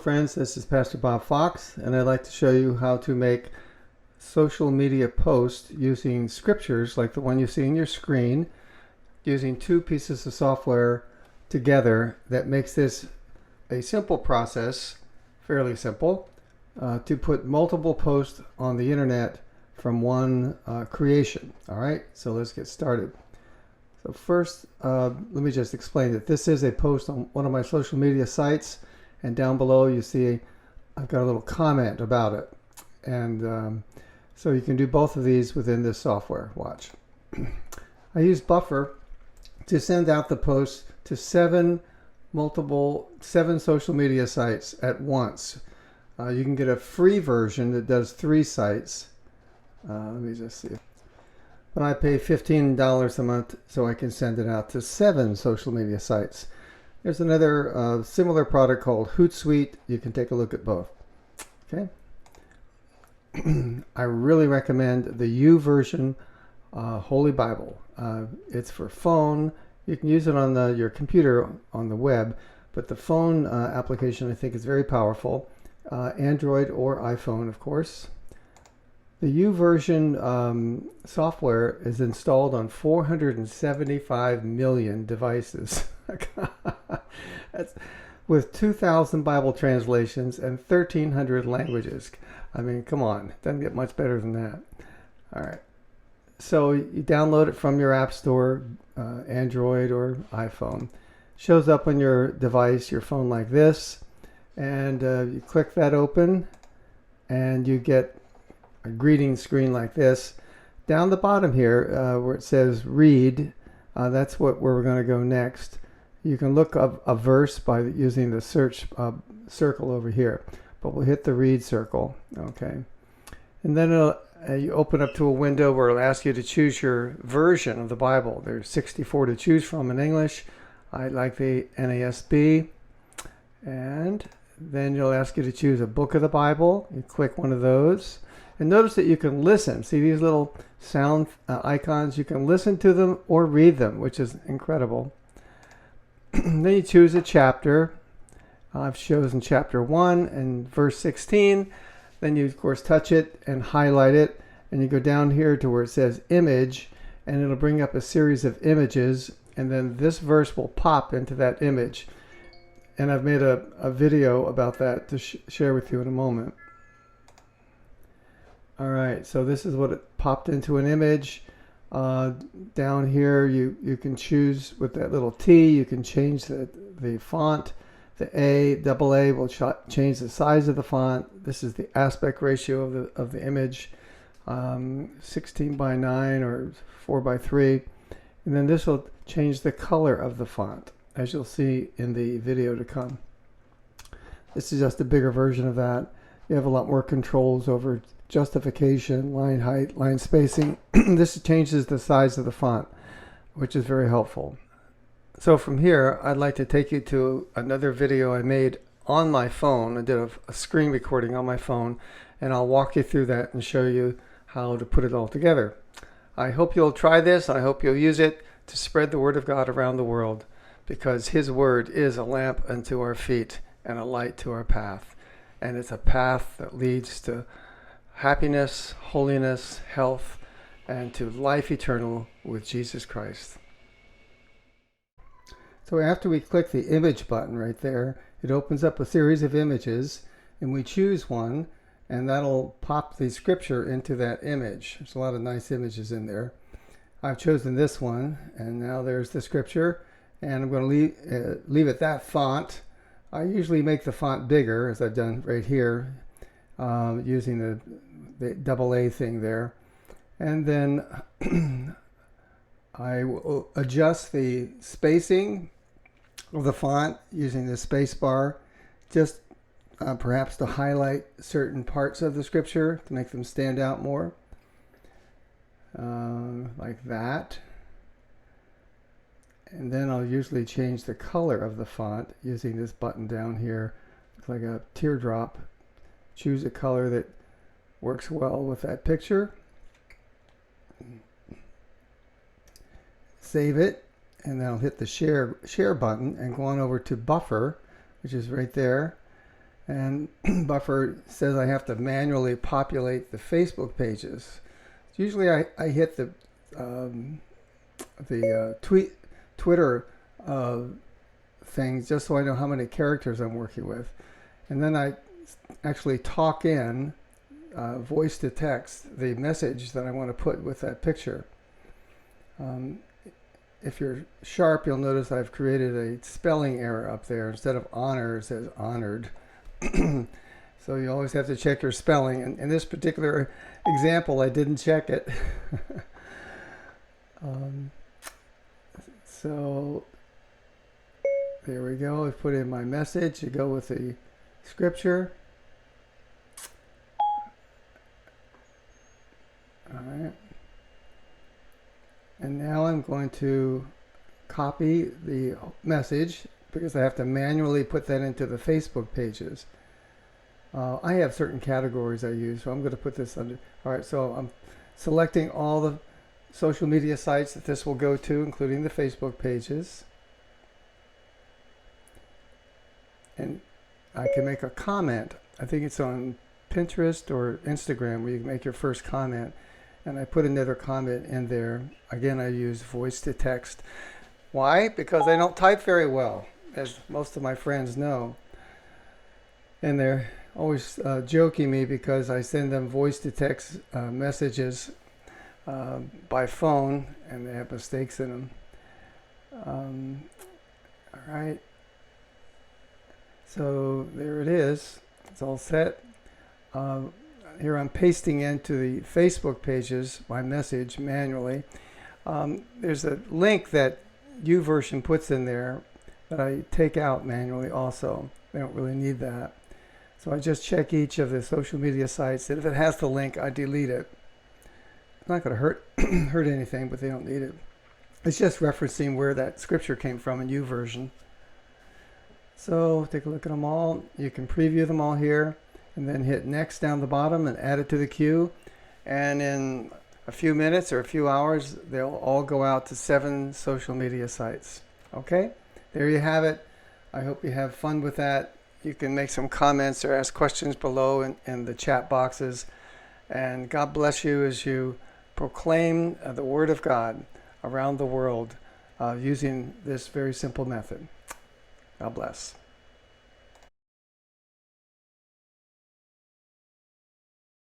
friends, this is Pastor Bob Fox, and I'd like to show you how to make social media posts using scriptures like the one you see on your screen, using two pieces of software together that makes this a simple process, fairly simple, to put multiple posts on the internet from one creation. All right, so let's get started. So first, let me just explain that this is a post on one of my social media sites, and down below you see I've got a little comment about it. And so you can do both of these within this software. Watch. I use Buffer to send out the post to seven social media sites at once. You can get a free version that does 3 sites. Let me just see. But I pay $15 a month so I can send it out to 7 social media sites. There's another similar product called Hootsuite. You can take a look at both. Okay. I really recommend the YouVersion Holy Bible. It's for phone. You can use it on your computer on the web, but the phone application I think is very powerful. Android or iPhone, of course. The YouVersion software is installed on 475 million devices. That's with 2,000 Bible translations and 1,300 languages. I mean, come on, doesn't get much better than that. All right, so you download it from your app store, Android or iPhone. Shows up on your device, your phone, like this, and you click that open, and you get a greeting screen like this. Down the bottom here, where it says read, that's where we're going to go next. You can look up a verse by using the search circle over here, but we'll hit the read circle. Okay, and then you open up to a window where it'll ask you to choose your version of the Bible. There's 64 to choose from in English. I like the NASB. And then you'll ask you to choose a book of the Bible. You click one of those. And notice that you can listen. See these little sound icons? You can listen to them or read them, which is incredible. Then you choose a chapter. I've chosen chapter 1 and verse 16. Then you, of course, touch it and highlight it. And you go down here to where it says image, and it'll bring up a series of images. And then this verse will pop into that image. And I've made a video about that to share with you in a moment. All right, so this is what it popped into an image. Down here, you can choose with that little T, you can change the font. The double A will change the size of the font. This is the aspect ratio of the image, 16 by 9 or 4 by 3. And then this will change the color of the font, as you'll see in the video to come. This is just a bigger version of that. You have a lot more controls over justification, line height, line spacing. This changes the size of the font, which is very helpful. So from here, I'd like to take you to another video I made on my phone. I did a screen recording on my phone, and I'll walk you through that and show you how to put it all together. I hope you'll try this. I hope you'll use it to spread the word of God around the world, because his word is a lamp unto our feet and a light to our path. And it's a path that leads to happiness, holiness, health, and to life eternal with Jesus Christ. So after we click the image button right there, it opens up a series of images, and we choose one, and that'll pop the scripture into that image. There's a lot of nice images in there. I've chosen this one, and now there's the scripture, and I'm going to leave it that font. I usually make the font bigger, as I've done right here, using the double A thing there. And then I will adjust the spacing of the font using the space bar, just perhaps to highlight certain parts of the scripture to make them stand out more, like that. And then I'll usually change the color of the font using this button down here. Looks like a teardrop. Choose a color that works well with that picture. Save it, and then I'll hit the share button and go on over to Buffer, which is right there. And Buffer says I have to manually populate the Facebook pages. Usually I hit the Twitter things just so I know how many characters I'm working with. And then I actually talk in, voice to text, the message that I want to put with that picture. If you're sharp, you'll notice I've created a spelling error up there. Instead of honor, it says honored. So you always have to check your spelling. And in this particular example, I didn't check it. So there we go. I put in my message to go with the scripture. All right. And now I'm going to copy the message because I have to manually put that into the Facebook pages. I have certain categories I use, so I'm going to put this under. All right, so I'm selecting all the social media sites that this will go to, including the Facebook pages. And I can make a comment. I think it's on Pinterest or Instagram where you can make your first comment. And I put another comment in there. Again, I use voice to text. Why? Because I don't type very well, as most of my friends know. And they're always joking me because I send them voice to text messages by phone, and they have mistakes in them. All right. So there it is. It's all set. Here I'm pasting into the Facebook pages my message manually. There's a link that YouVersion puts in there that I take out manually also. I don't really need that. So I just check each of the social media sites, and if it has the link, I delete it. It's not going to hurt hurt anything, but they don't need it. It's just referencing where that scripture came from in YouVersion. So take a look at them all. You can preview them all here, and then hit next down the bottom and add it to the queue. And in a few minutes or a few hours, they'll all go out to 7 social media sites. Okay, there you have it. I hope you have fun with that. You can make some comments or ask questions below in the chat boxes. And God bless you as you proclaim the Word of God around the world using this very simple method. God bless.